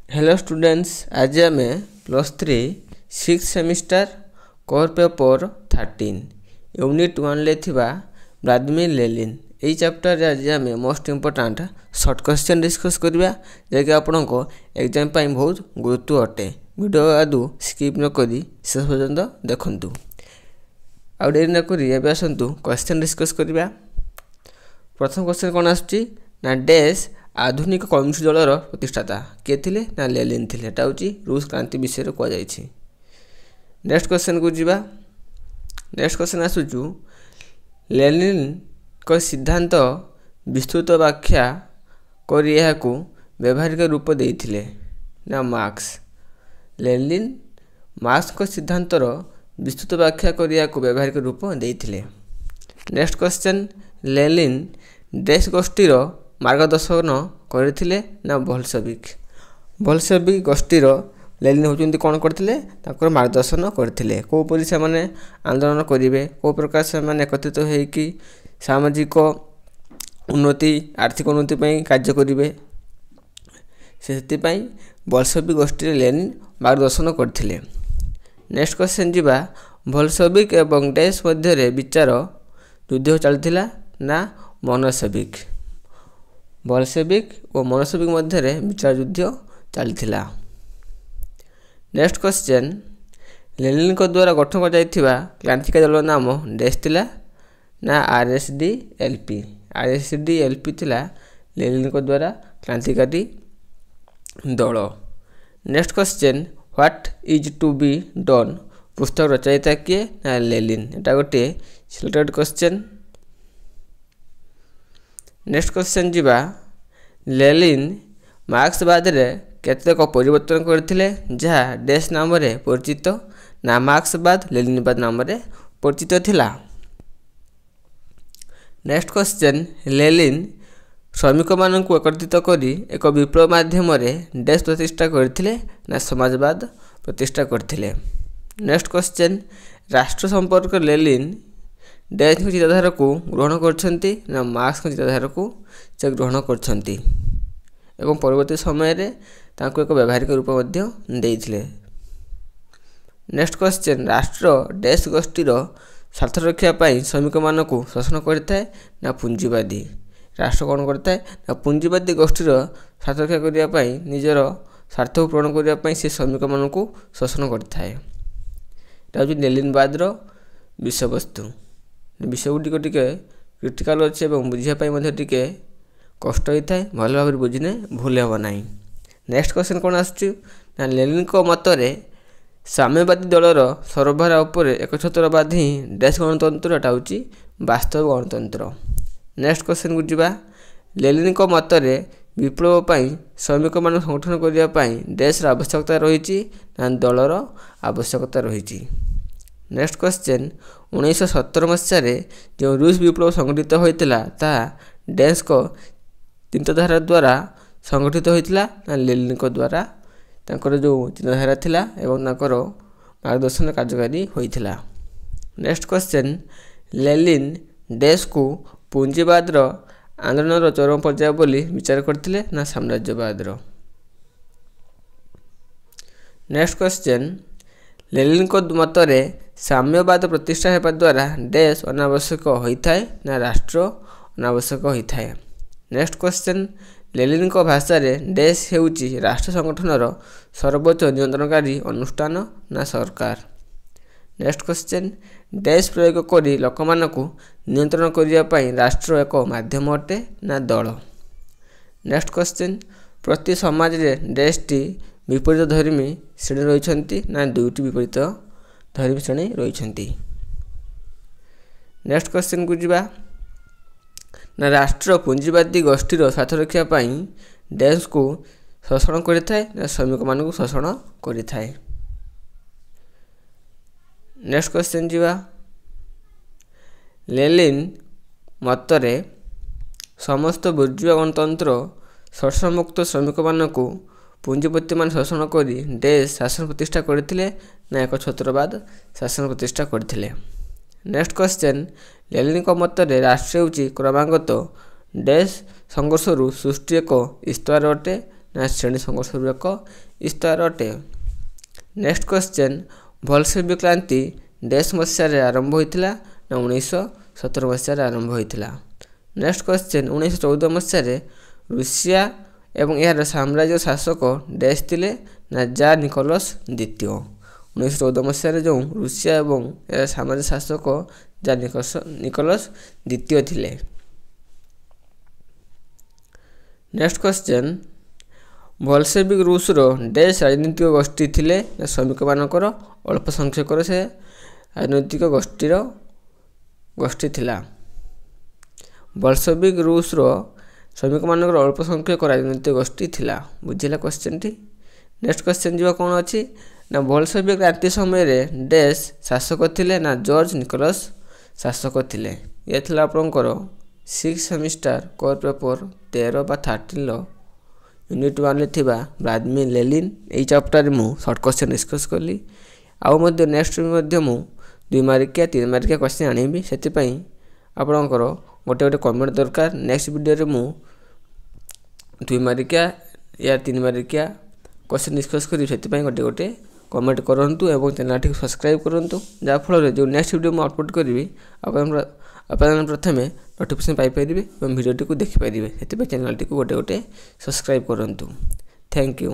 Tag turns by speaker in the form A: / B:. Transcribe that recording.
A: Hello students, आज आम +3 6 semester core paper 13 unit 1 ले थिबा व्लादिमिर लेनिन यही चैप्टर आज आम most important shirt question discuss करवा जैकि आपण को एग्जाम पाई बहुत गुरुत्व अटे। वीडियो आदु स्किप न करी शेष पर्यंत देखंतु। आउ डेरी न करी एबे आसंतु क्वेश्चन डिस्कस करवा। प्रथम क्वेश्चन कौन आसुची ना डैश आधुनिक कम्युनिस्ट दलर प्रतिष्ठाता किए थिले ना लेनिन थिले। एटा होची रूस क्रांति विषय रे कोआ जायछि। नेक्स्ट क्वेश्चन को जीवा। नेक्स्ट क्वेश्चन आसुचु लेनिन को सिद्धांत विस्तृत व्याख्या करी एहाकू व्यवहारिक रूप देइथिले ना मार्क्स। लेनिन मार्क्स को सिद्धांतर विस्तृत व्याख्या करी एहाकू व्यवहारिक रूप देइथिले। नेक्स्ट क्वेश्चन लेनिन डैश गोष्ठीर मार्गदर्शन करथिले ना बोल्शेविक। बोल्शेविक गोष्ठीर लेनिन होचुंती कोन करथिले ताकर मार्गदर्शन करथिले। को परि से माने आंदोलन करिवे, को प्रकार से माने एकत्रित होई कि सामाजिक उन्नति आर्थिक उन्नति पई कार्य करिवे। सेति पई बोल्शेविक गोष्ठीर लेनिन मार्गदर्शन करथिले। नेक्स्ट क्वेश्चन जीवा। बोल्शेविक एवं डैश मध्य रे विचार युद्ध चलथिला ना मनोसेविक। बोल्शेविक और मनोसेविक मध्य रे विचार युद्ध चलथिला। नेक्स्ट क्वेश्चन लेनिन को द्वारा गठन कर जायथिबा क्रांतिकारी दल नाम डैश थिला ना आरएसडी-एलपी। आरएसडी-एलपी थिला लेनिन को द्वारा क्रांतिकारी दल। Next question what is to be done पुस्तक रचयिता किए ना लेनिन। एटा गोटे सिलेक्टेड क्वेश्चन। नेक्स्ट क्वेश्चन जीवा। लेनिन मार्क्सवाद रे केतेक परिवर्तन करथिले जहा डैश नाम रे परिचित ना मार्क्सवाद लेनिनवाद नाम रे परिचित थिला। नेक्स्ट क्वेश्चन लेनिन श्रमिक माननकु एकत्रित करी एक विप्लव माध्यम रे डैश प्रतिष्ठा करथिले ना समाजवाद प्रतिष्ठा करथिले। नेक्स्ट क्वेश्चन राष्ट्र संपर्क लेनिन डैश चिंताधारा को ग्रहण करछंती ना मार्क्स चिंताधारा को से ग्रहण करछंती एवं परवर्ती समय रे तांको एक व्यवहारिक रूप मध्ये देइथिले। नेक्स्ट क्वेश्चन राष्ट्र डैश गोष्ठीर स्वार्थ रक्षा पाई श्रमिक मानकु शोषण करथाय ना पुंजीवादी। राष्ट्र कोन करथाय ना पुंजीवादी गोष्ठीर स्वार्थ रक्षा करिया पाई निजर स्वार्थ पूर्ण करिया पाई से श्रमिक मानकु शोषण करथाय। एटा जे लेनिनवाद रो विषय वस्तु। विषय गुटिक टिके क्रिटिकल अच्छे और बुझापी टिके कष्ट होता है। भल भाव बुझने भूल हे ना। नेक्स्ट क्वेश्चन कौन आसुना लेनिन को मतरे साम्यवादी दलर सर्वभारा उपर एकछत्रवाद ही डैश गणतंत्र एटा होची वास्तव गणतंत्र। नेक्स्ट क्वेश्चन को जीवा। लेनिन को मतरे विप्लव पाई श्रमिक मान संगठन करिया पाई डैश आवश्यकता रही ना दलर आवश्यकता रही। नेक्स्ट क्वेश्चन 1917 मसीह जो रूस विप्लव संगठित होता ता डैश को चिंताधारा द्वारा संगठित होता ना लेनिन को द्वारा तांकर जो चिंताधारा थिला एवं तांकर मार्गदर्शन कार्यकारी होइथिला। नेक्स्ट क्वेश्चन लेनिन डैश को पूंजीवाद आंदोलन चरम पर्याय बोली विचार करथिले ना साम्राज्यवाद। नेक्स्ट क्वेश्चन लेनिन को मतरे साम्यवाद प्रतिष्ठा हेबा द्वारा डैश अनावश्यक होता है ना राष्ट्र अनावश्यक होता है। नेक्स्ट क्वेश्चन लेनिन को भाषा रे डैश हेउची राष्ट्र संगठनर सर्वोच्च नियंत्रणकारी अनुष्ठान ना सरकार। नेक्स्ट क्वेश्चन डैश प्रयोग करी लोकमानकु नियंत्रण करिया पई राष्ट्र एक माध्यम अटे ना दल। नेक्स्ट क्वेश्चन प्रति समाज रे डैश टी विपरीत धर्मी श्रेणी रही ना दुईटी विपरीत धर्मी श्रेणी रही। नेक्स्ट क्वेश्चन को जीवा। ना राष्ट्र पुंजीवादी गोष्ठीर स्वार्थ रक्षा पाई डैश को शोषण करिथाय ना श्रमिक मानकु शोषण करिथाय। नेक्स्ट क्वेश्चन जीवा। लेनिन मतरे समस्त बुर्जुआ गणतंत्र शोषण मुक्त श्रमिक मानकु पुंजीपति मान शोषण करी डैश शासन प्रतिष्ठा करथिले ना एक छत्रवाद शासन प्रतिष्ठा करथिले। नेक्स्ट क्वेश्चन लेनिन को मतरे राष्ट्र होची क्रमागत डैश संघर्ष सृष्टि एक इस्तार अटे ନା ଶ୍ରେଣୀ ସଂଘର୍ଷରୁ ଏକ ଇସ୍ତାହାର ଅଟେ। ନେକ୍ସଟ କ୍ୱେଶ୍ଚନ୍, ବୋଲସେଭିକ କ୍ରାନ୍ତି ଡେଶ ମସିହାରେ ଆରମ୍ଭ ହୋଇଥିଲା ନା 1917 ମସିହାରେ ଆରମ୍ଭ ହୋଇଥିଲା। ନେକ୍ସଟ କ୍ୱେଶ୍ଚନ୍, 1914 ମସିହାରେ ରୁଷିଆ ଏବଂ ଏହାର ସାମ୍ରାଜ୍ୟ ଶାସକ ଡେଶ ଥିଲେ ନା ଜାର୍ ନିକୋଲସ୍ ଦ୍ୱିତୀୟ। 1914 ମସିହାରେ ଯେଉଁ ରୁଷିଆ ଏବଂ ଏହାର ସାମ୍ରାଜ୍ୟ ଶାସକ ଜାର୍ ନିକୋଲସ୍ ଦ୍ୱିତୀୟ ଥିଲେ। ନେକ୍ସଟ କ୍ୱେଶ୍ଚନ୍, ବୋଲସେଭିକ ରୁଷର ଡେଶ ରାଜନୈତିକ ଗୋଷ୍ଠୀ ଥିଲେ ନା ଶ୍ରମିକମାନଙ୍କର ଅଳ୍ପ ସଂଖ୍ୟକର ସେ ରାଜନୈତିକ ଗୋଷ୍ଠୀ ଥିଲା। ବୋଲସେଭିକ ରୁଷର ଶ୍ରମିକମାନଙ୍କର ଅଳ୍ପ ସଂଖ୍ୟକ ରାଜନୈତିକ ଗୋଷ୍ଠୀ ଥିଲା। ବୁଝିଲା କ୍ୱେଶ୍ଚନଟି। ନେକ୍ସଟ କ୍ୱେଶ୍ଚନ୍ ଯିବା କ'ଣ ଅଛି ନା ବୋଲସେଭିକ କ୍ରାନ୍ତି ସମୟରେ ଡେଶ ଶାସକ ଥିଲେ ନା ଜର୍ଜ ନିକୋଲସ୍ ଶାସକ ଥିଲେ। ଇଏ ଥିଲା ଆପଣଙ୍କର 6th ସେମିଷ୍ଟାର କୋର୍ ପେପର 13 ବା 13ର ୟୁନିଟ୍ 1ରେ ଥିବା ଭ୍ଲାଦିମିର ଲେନିନ୍। ଏହି ଚାପ୍ଟରରେ ମୁଁ ସର୍ଟ କ୍ୱେଶ୍ଚନ୍ ଡିସ୍କସ୍ କଲି। ଆଉ ମଧ୍ୟ ନେକ୍ସଟ ମଧ୍ୟ ମୁଁ 2 ମାର୍କିଆ 3 ମାର୍କିଆ କ୍ୱେଶ୍ଚନ୍ ଆଣିବି। ସେଥିପାଇଁ ଆପଣଙ୍କର ଗୋଟେ କମେଣ୍ଟ ଦରକାର। ନେକ୍ସଟ ଭିଡ଼ିଓରେ ମୁଁ 2 ମାର୍କିଆ या 3 ମାର୍କିଆ क्वेश्चन डिस्कस करी। ସେଥିପାଇଁ ଗୋଟେ कमेंट करंतु एवं चैनल सब्सक्राइब करंतु जाफल जो नेक्स्ट वीडियो मैं अपलोड करी अपन प्रथमे नोटिफिकेशन पाई परिबे वीडियो टी को देखि परिबे। ସେଥିପାଇଁ चैनल टी को गोटे सब्सक्राइब करंतु। Thank you.